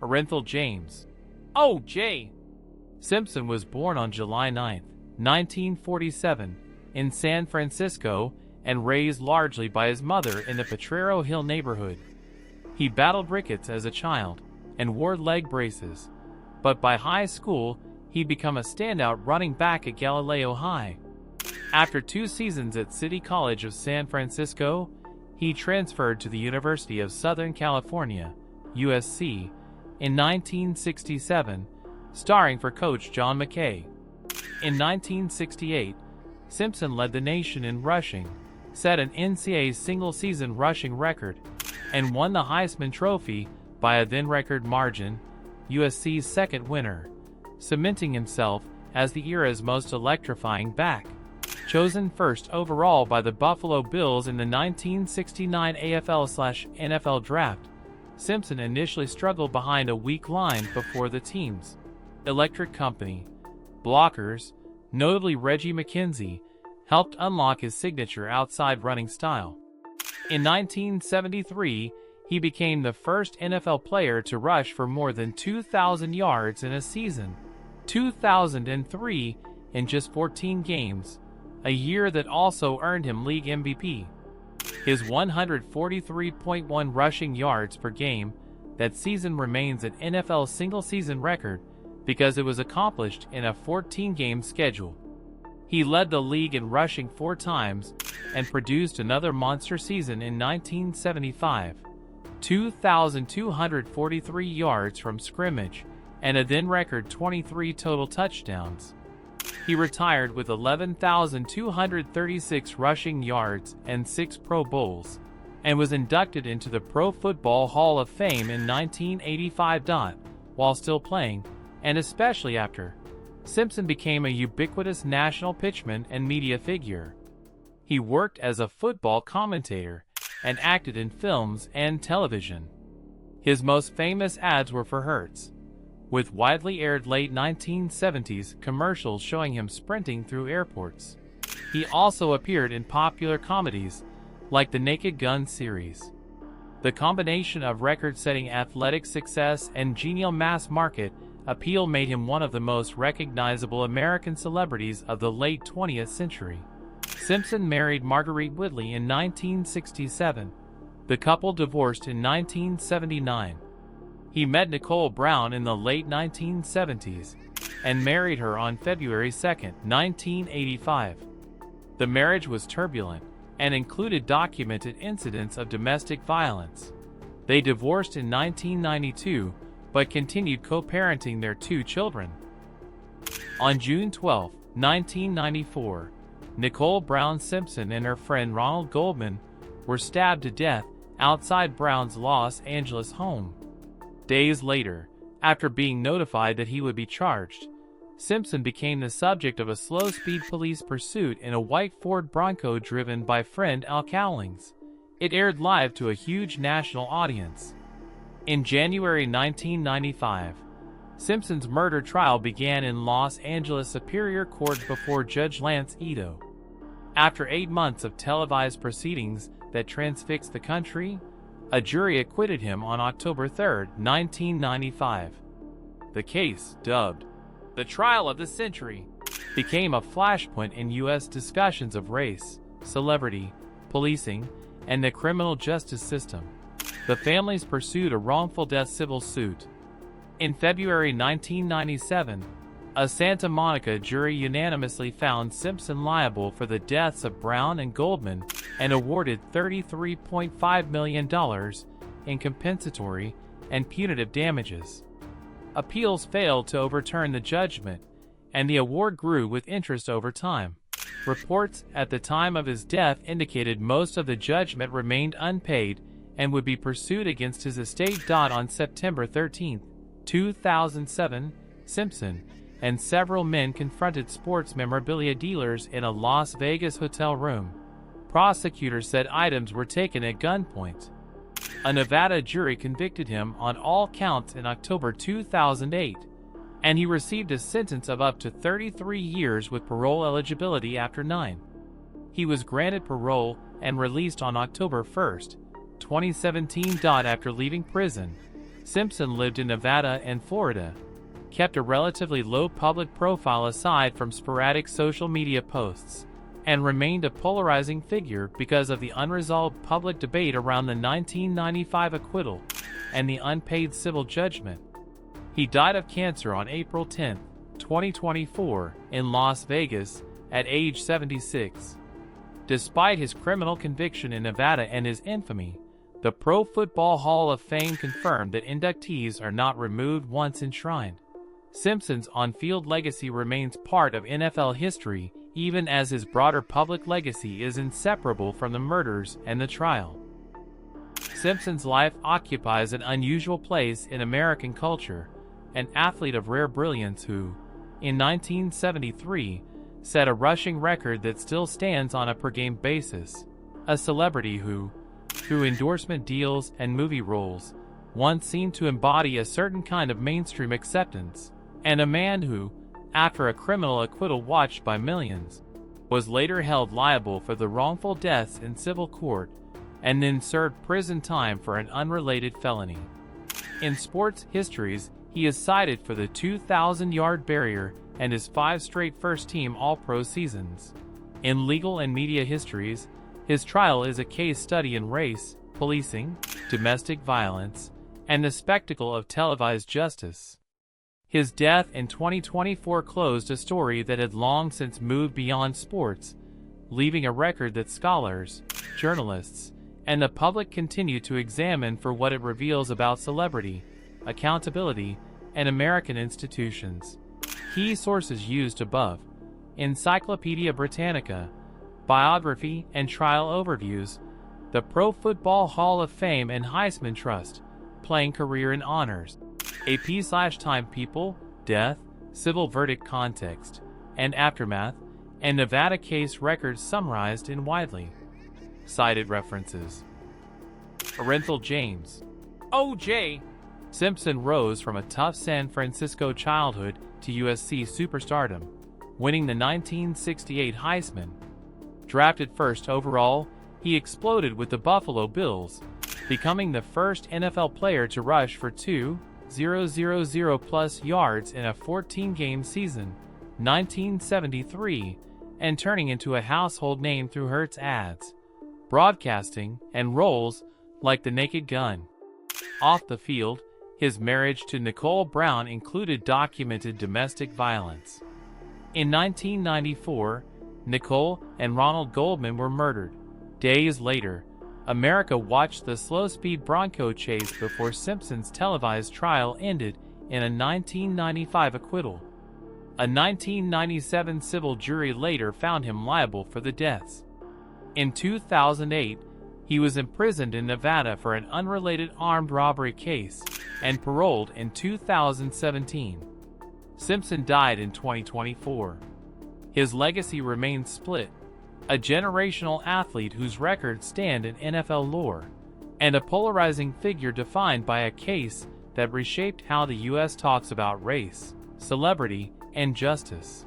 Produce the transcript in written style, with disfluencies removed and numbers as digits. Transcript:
Orenthal James. O.J. Simpson was born on July 9, 1947, in San Francisco and raised largely by his mother in the Potrero Hill neighborhood. He battled rickets as a child and wore leg braces, but by high school, he'd become a standout running back at Galileo High. After 2 seasons at City College of San Francisco, he transferred to the University of Southern California, USC, in 1967, starring for coach John McKay. In 1968, Simpson led the nation in rushing, set an NCAA single-season rushing record, and won the Heisman Trophy by a then-record margin, USC's second winner, cementing himself as the era's most electrifying back. Chosen first overall by the Buffalo Bills in the 1969 AFL/NFL draft, Simpson initially struggled behind a weak line before the team's electric company. Blockers, notably Reggie McKenzie, helped unlock his signature outside running style. In 1973, he became the first NFL player to rush for more than 2,000 yards in a season. 2003, in just 14 games, a year that also earned him league MVP. His 143.1 rushing yards per game that season remains an NFL single-season record because it was accomplished in a 14-game schedule. He led the league in rushing 4 times and produced another monster season in 1975, 2,243 yards from scrimmage and a then-record 23 total touchdowns. He retired with 11,236 rushing yards and 6 Pro Bowls, and was inducted into the Pro Football Hall of Fame in 1985. While still playing, and especially after, Simpson became a ubiquitous national pitchman and media figure. He worked as a football commentator and acted in films and television. His most famous ads were for Hertz, with widely aired late 1970s commercials showing him sprinting through airports. He also appeared in popular comedies like the Naked Gun series. The combination of record-setting athletic success and genial mass market appeal made him one of the most recognizable American celebrities of the late 20th century. Simpson married Marguerite Whitley in 1967. The couple divorced in 1979. He met Nicole Brown in the late 1970s and married her on February 2, 1985. The marriage was turbulent and included documented incidents of domestic violence. They divorced in 1992 but continued co-parenting their 2 children. On June 12, 1994, Nicole Brown Simpson and her friend Ronald Goldman were stabbed to death outside Brown's Los Angeles home. Days later, after being notified that he would be charged, Simpson became the subject of a slow-speed police pursuit in a white Ford Bronco driven by friend Al Cowlings. It aired live to a huge national audience. In January 1995, Simpson's murder trial began in Los Angeles Superior Court before Judge Lance Ito. After 8 months of televised proceedings that transfixed the country, a jury acquitted him on October 3, 1995. The case, dubbed the trial of the century, became a flashpoint in U.S. discussions of race, celebrity, policing, and the criminal justice system. The families pursued a wrongful death civil suit. In February 1997, a Santa Monica jury unanimously found Simpson liable for the deaths of Brown and Goldman and awarded $33.5 million in compensatory and punitive damages. Appeals failed to overturn the judgment, and the award grew with interest over time. Reports at the time of his death indicated most of the judgment remained unpaid and would be pursued against his estate. On September 13, 2007, Simpson and several men confronted sports memorabilia dealers in a Las Vegas hotel room. Prosecutors said items were taken at gunpoint. A Nevada jury convicted him on all counts in October 2008, and he received a sentence of up to 33 years with parole eligibility after 9. He was granted parole and released on October 1, 2017. After leaving prison, Simpson lived in Nevada and Florida, kept a relatively low public profile aside from sporadic social media posts, and remained a polarizing figure because of the unresolved public debate around the 1995 acquittal and the unpaid civil judgment. He died of cancer on April 10, 2024, in Las Vegas, at age 76. Despite his criminal conviction in Nevada and his infamy, the Pro Football Hall of Fame confirmed that inductees are not removed once enshrined. Simpson's on-field legacy remains part of NFL history, even as his broader public legacy is inseparable from the murders and the trial. Simpson's life occupies an unusual place in American culture, an athlete of rare brilliance who, in 1973, set a rushing record that still stands on a per-game basis, a celebrity who, through endorsement deals and movie roles, once seemed to embody a certain kind of mainstream acceptance, and a man who, after a criminal acquittal watched by millions, was later held liable for the wrongful deaths in civil court and then served prison time for an unrelated felony. In sports histories, he is cited for the 2,000-yard barrier and his 5 straight first-team All-Pro seasons. In legal and media histories, his trial is a case study in race, policing, domestic violence, and the spectacle of televised justice. His death in 2024 closed a story that had long since moved beyond sports, leaving a record that scholars, journalists, and the public continue to examine for what it reveals about celebrity, accountability, and American institutions. Key sources used above: Encyclopedia Britannica, biography and trial overviews, the Pro Football Hall of Fame and Heisman Trust, playing career and honors, AP/Time People, death, civil verdict context, and aftermath, and Nevada case records summarized in widely cited references. Orenthal James, O.J. Simpson rose from a tough San Francisco childhood to USC superstardom, winning the 1968 Heisman. Drafted first overall, he exploded with the Buffalo Bills, becoming the first NFL player to rush for 2,000+ yards in a 14-game season, 1973, and turning into a household name through Hertz ads, broadcasting, and roles like The Naked Gun. Off the field, his marriage to Nicole Brown included documented domestic violence. In 1994, Nicole and Ronald Goldman were murdered. Days later, America watched the slow-speed Bronco chase before Simpson's televised trial ended in a 1995 acquittal. A 1997 civil jury later found him liable for the deaths. In 2008, he was imprisoned in Nevada for an unrelated armed robbery case and paroled in 2017. Simpson died in 2024. His legacy remains split, a generational athlete whose records stand in NFL lore, and a polarizing figure defined by a case that reshaped how the U.S. talks about race, celebrity, and justice.